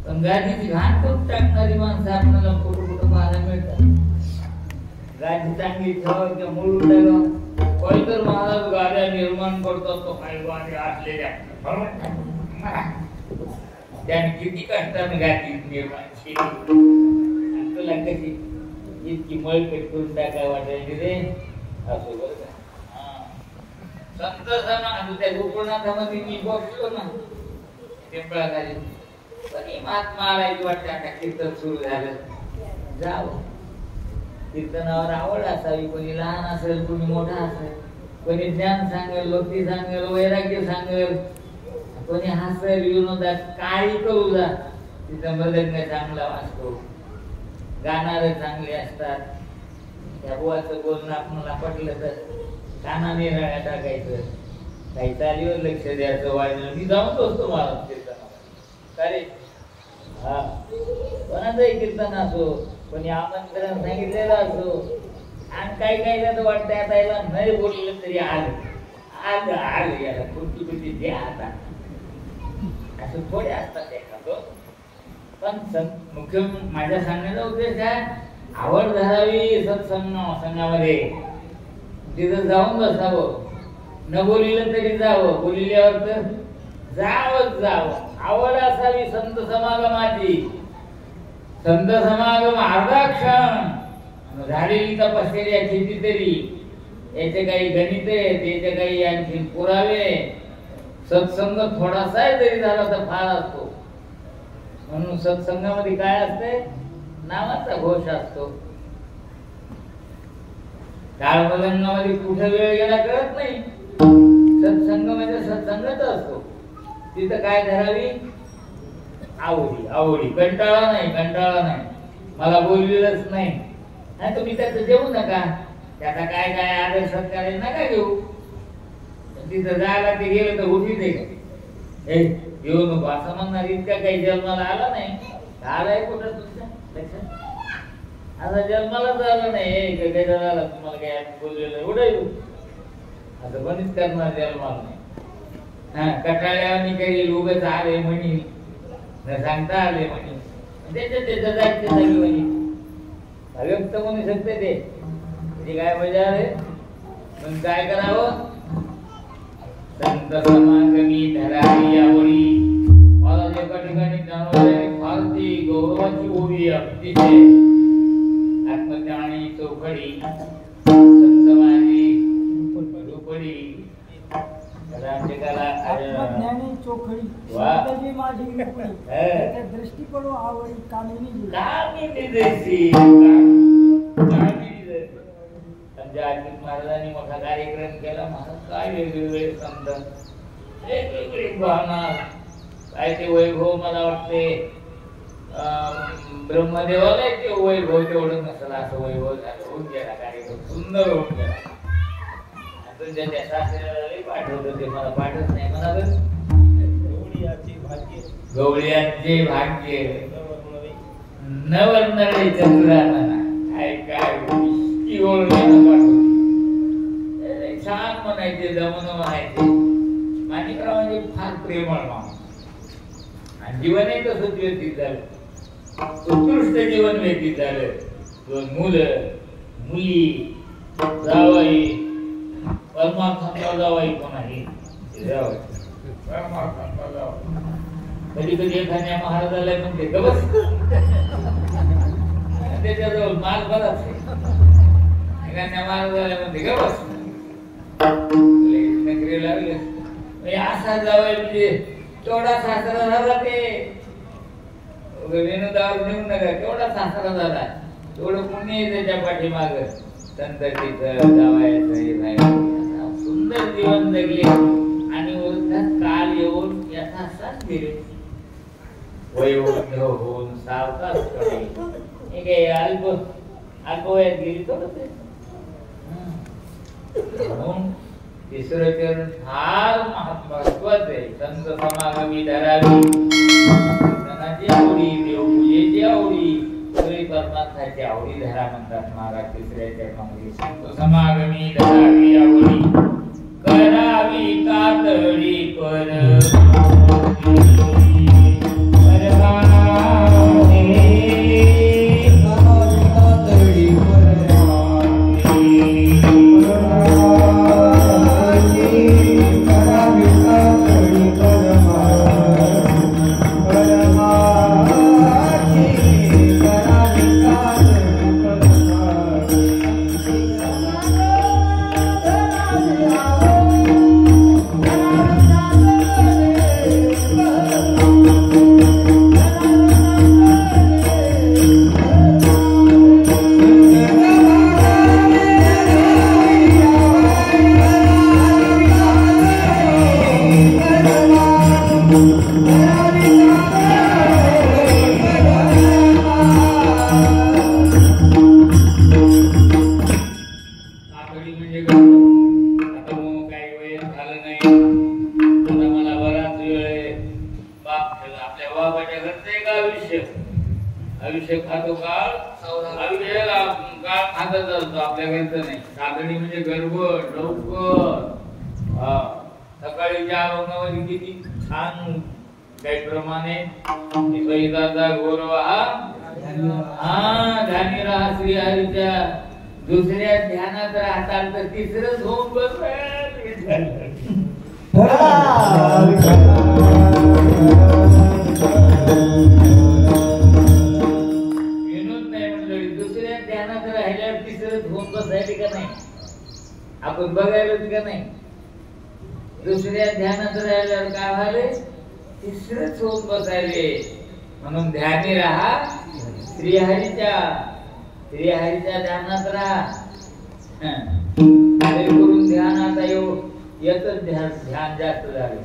पण गाडीची घाण करून टाकणारी माणसं आपल्याला कुठं पाहायला मिळतात. गाडी चांगली ठेवा किंवा मोडून टाका. कोणतर महाराज गाड्या निर्माण करतो, तो काही गाड्या असलेल्या त्याने किती कष्टाने गाडी निर्माण केली, तुला कशी इतकी मळकट करून टाका वाटायची रे. असो बरं का. संत समान त्या गोकुळनाथामध्ये मी बसलो ना पिंपळाखाली, पण महात्मा आलायची वाटते. आता कीर्तन सुरू झालं, जावं. कीर्तनावर आवड असावी, कोणी लहान असेल, कोणी मोठा असेल, कोणी ज्ञान सांगेल, भक्ती सांगेल, वैराग्य सांगेल, कोणी हसेल, विनोदात काही करू जा. तिथं मृदंग चांगला वाजतो, गाणारे चांगले असतात. त्या बुवाचं बोलणं आपल्याला पटलं तर कानाने रळ्या टाकायचं, काही चालीवर लक्ष द्यायचं. वाजलं मी जाऊन बसतो महाराज कीर्तनावर. अरे हा कोणाचंही कीर्तन असो, कोणी आमंत्रण सांगितलेलं असो, आणि काही तर वाटतं आता याला नाही बोललं तरी आलं याला कुर्ती द्या आता, असं थोडे असतात एखादं. पण मुख्य माझ्या सांगण्याचा उद्देश काय, आवड धरावी सत्संगामध्ये. तिथं जाऊन बसावं, न बोलिलं तरी जावं, बोलिल्यावर तर जावं. आवड असावी संत समागमाची. संत समागम अर्धा क्षण झालेली तपश्चर्या कितीतरी, याचे काही गणित आहेत, याचे काही आणखी पुरावे. सत्संग थोडासा जरी झाला तर फार असतो. म्हणून सत्संगामध्ये काय असते, नावाचा घोष असतो. काळमलंगामध्ये कुठे वेळ गेला कळत नाही. सत्संग म्हणजे सत्संगच असतो. तिथं काय धरावी, आवडी. कंटाळा नाही, मला बोललेलंच नाही, तुम्ही त्याचं जेवू नका, त्याचा काय आदर सत्कार नका घेऊ. तिथं जायला ते गेलं तर उठीत आहे का, येऊ नको असं म्हणणार. इतका काही जन्माला आला नाही, आलाय कुठं तुमच्या लक्षात? आता जन्मालाच आला नाही, काय झाला तुम्हाला काय बोललेलं एवढं येऊ असं कोणीच करणार जन्माला नाही. हा कटाळ्यावर काही उगाच आले म्हणी, न सांगता आले म्हणी, त्याच्या जायचं जागी म्हणी अव्यक्त म्हणू शकते ते काय मजा आहे. मग काय करावं, संत समागमी धरावी आवडी. मला एका ठिकाणी जाणवलं फार ती गौरवाची ओवी अतिशय. आत्मज्ञानी चौकडी संत माझी झोपडी, आत्मज्ञानी चोखडी संताजी माझी झोपडी, त्या दृष्टिकोन आवडी कामिनी जैसी. अजित महाराजांनी मोठा कार्यक्रम केला. महाराज काय वेगवेगळे संत, वेगवेगळी भावना, काय ते वैभव. मला वाटते ब्रह्मदेवाला ते वैभव तेवढं नसेल, असं वैभव झालं. होऊन गेला कार्यक्रम, सुंदर होऊन गेला. तुमच्या त्या सासऱ्याला पाठवलं, ते मला पाठवत नाही म्हणा. गवळीयांचे भाग्य नवर्णळे चंद्राना, काय छान म्हणायचे, जमून म्हणायचे. माणिकरावांचे फार प्रेमळ माणूस, आणि जीवनही तसंच व्यतीत झालं. उत्कृष्ट जीवन व्यतीत झालं. दोन मुलं मुली, जावई, परमार्थातला जावई पण आहे, परमार्थातला जावई. कधी कधी एखाद्या महाराजाला म्हणते ग बस, त्याच्याजवळ माल बराच आहे. एखाद्या महाराजाला म्हणते ग बस, नकरी लागले असा जावं म्हणजे केवढा सासरा झाला ते विनोदावर नेऊ नका, केवढा सासरा झाला, एवढं पुण्य आहे त्याच्या पाठीमाग. संततीचं जावायचं सुंदर जीवन जगले आणि काल येऊन याचा साथ दिले. वयोवृद्ध होऊन सावकाश कडे हे अल्प वयात गेली थोडं. म्हणून तिसरं चरण फार महत्वाचं आहे. संत समागमी धरावी, कीर्तनाची आवडी, देवपूजेची आवडी, परमार्थाची आवडी धरा म्हणतात महाराज तिसऱ्या चरणामध्ये. संत समागमी धरावी आवडी, करावी कातडी दुसऱ्या ध्यानात राहतात तर तिसरं झोप विनोद नाही म्हणलं. दुसऱ्या ध्यानात राहिल्यावर तिसरं झोप बसायली का नाही, आपण बघायला का नाही. दुसऱ्या ध्यानात राहिल्यावर काय व्हायले, तिसरं झोप बसायले. म्हणून ध्यानी राहा, श्रीहरीच्या ध्यानात राहा. करून ध्यान आता याच ध्यान जास्त झालं.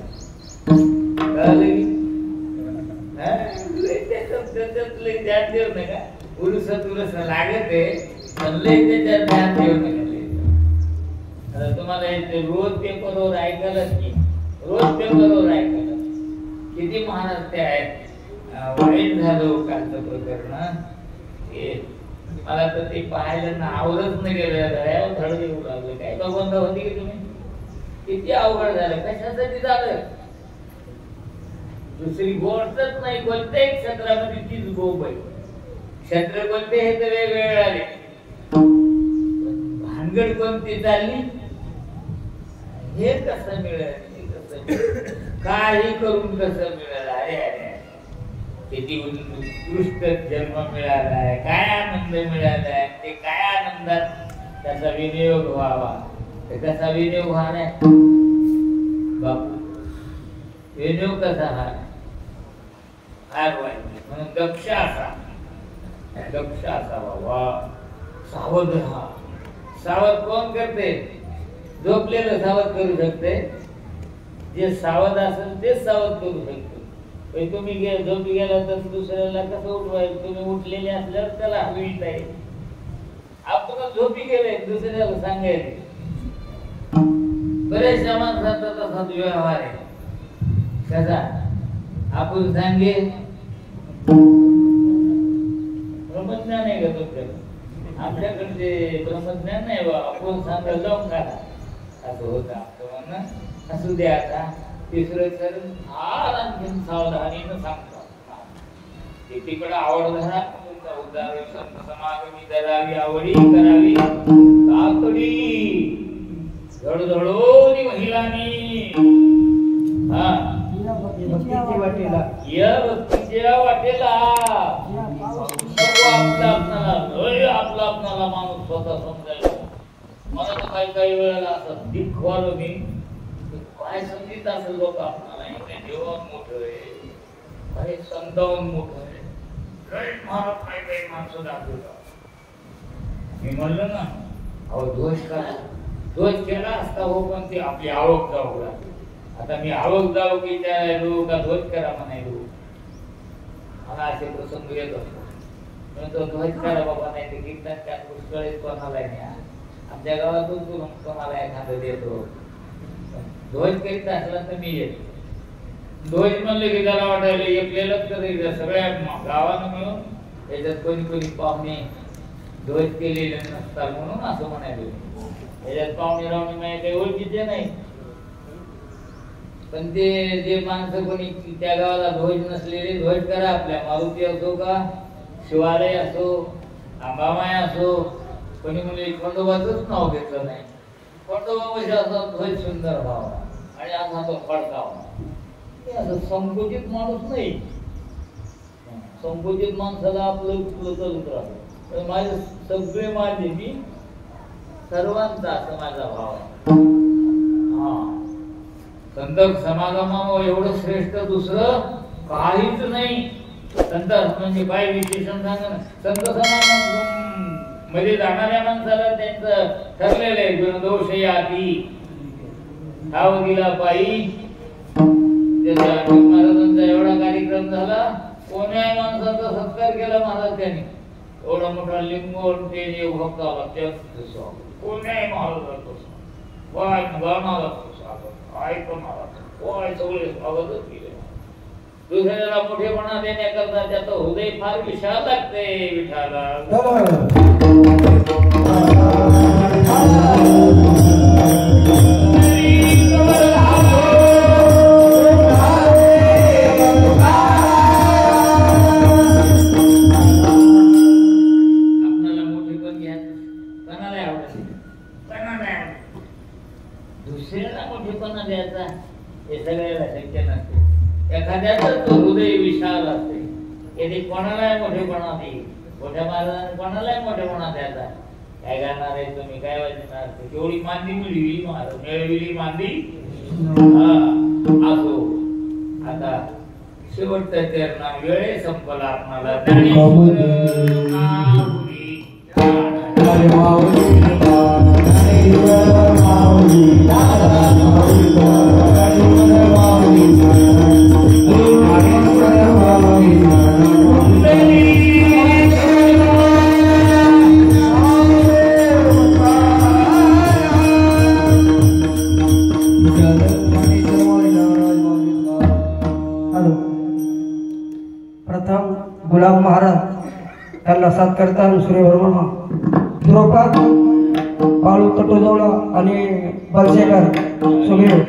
ध्यान देऊ नका, उलस तुलस लागत आहे, त्याच्यात ध्यान देऊ नका. तुम्हाला रोज पेपरवर ऐकायलाच की, रोज पेपरवर ऐकायला किती महाराज ते आहेत. वाईट झालं कालचं प्रकरण, मला तर ते पाहायला ना आवडच नाही गेलं. धड देऊ लागलं. काय बघून होती की तुम्ही, किती अवघड झालं, कशासाठी झालं. दुसरी गोष्टच नाही. कोणत्याही क्षेत्रामध्ये तीच गोब आहे. क्षेत्र कोणते हे तर वेगवेगळे आले, भानगड कोणती चालली, हे कसं मिळेल, काही करून कसं मिळेल. अरे अरे किती उत्कृष्ट जन्म मिळालाय, काय आनंद मिळालाय. ते काय आनंदात त्याचा विनियोग व्हावा. कसा विनियोग व्हावा बापू, विनियोग कसा हार व्हायचा. म्हणून दक्ष असावा. वा सावध राहा. सावध कोण करते, झोपलेलं सावध करू शकते. जे सावध असेल तेच सावध करू शकते. तुम्ही झोपी गेला तर दुसऱ्याला कसं उठवायचं. तुम्ही उठलेले असल्यावर त्याला हलवीत आहे. आपण झोपी गेले दुसऱ्याला सांगायचे. बरेचशा माणसांचा तसा व्यवहार आहे. कसा आपण सांगे ब्रह्मज्ञान आहे का तुमच्याकडे, आपल्याकडे ब्रह्मज्ञान नाही बा. आपण सांगायला जाऊन काढा असं होतं आपलं म्हणणं. असू द्या. आता तिसरं चरण फार आणखीन सावधानीनं सांगतो. तिकडे आवड धरा, समागमी धरावी आवडी, करावी कातडी, धडधडोनी महिलांनी. हा भक्तीची वाटी वाटेला या भक्तीच्या वाटेला आपला माणूस स्वतः समजायला. मला तर काही वेळेला असं दिखवालो मी काय समजित असेल लोक आपल्याला देवा मोठं आहे, काही संतावून मोठं आहे. महाराज काही माणसं दाखवतात. मी म्हणलं ना अहो दोष करा, दोष केला असता हो, पण ती आपली आवक जाऊ. आता मी आवक जाऊ की त्या का ध्वज करा म्हणायलो. मला असे प्रसंग येत असतो. तो ध्वज करा बाबा, नाही ते कीर्तन त्या पुष्कळ कोणाला नाही. आमच्या गावातून कोणाला एखादं देतो. ध्वज करीत असला तर मी येतो. ध्वज म्हणलं की त्याला वाटायला एकलेलंच करायचं. सगळ्या गावानं मिळून याच्यात कोणी कोणी पाहुणे ध्वज केलेले नसतात म्हणून असं म्हणायला. याच्यात पाहुणे रावणे नाही काही ओळखीचे नाही. पण ते जे माणसं कोणी त्या गावाला ध्वज नसलेले ध्वज करा. आपल्या मारुती असो का शिवालय असो अंबामाय असो, कोणी म्हणजे खंडोबाचंच नाव घेतलं नाही. खंडोबापाशी असा ध्वज सुंदर व्हावा आणि असा तो फडकावा. असं संकुचित माणूस नाही. संकुचित माणसाला आपलं चालत राहतं. माझे सगळे माझे मी सर्वांचा असं माझा भाव आहे. हा संत समागमावर एवढं श्रेष्ठ दुसरं काहीच नाही. संत म्हणजे काय विशेषण सांगा ना. संत समागम मध्ये जाणाऱ्या माणसाला त्यांचं ठरलेलं आहे दोष यादी ठाव दिला पायी. महाराजांचा एवढा कार्यक्रम झाला, कोण्या माणसाचा सत्कार केला महाराज त्यांनी. एवढा मोठा लिंगोन ते भक्त आला त्या कोण्याही महाराजांचं वाय गाणारा सगळे स्वागतच केले. दुसऱ्याला मोठेपणा देण्याकरता त्याचं हृदय फार विशाल लागते. विठाला हृदय विशाल असते. येथे कोणालाही मोठेपणा देईल. मोठ्या महाराजांनी कोणालाही मोठेपणा द्यायचा. काय करणार आहे तुम्ही, काय वाजणार. तेवढी मांदी मिळविली महाराज, मिळविली मांदी असो. आता शेवटचा चरणा वेळे संपला. आपणाला प्रथम गुलाब महाराज त्यांना सत्कारता सूर्यवर्मा द्रौपद बाळू तटोजवळ आणि बलशेखर सुनील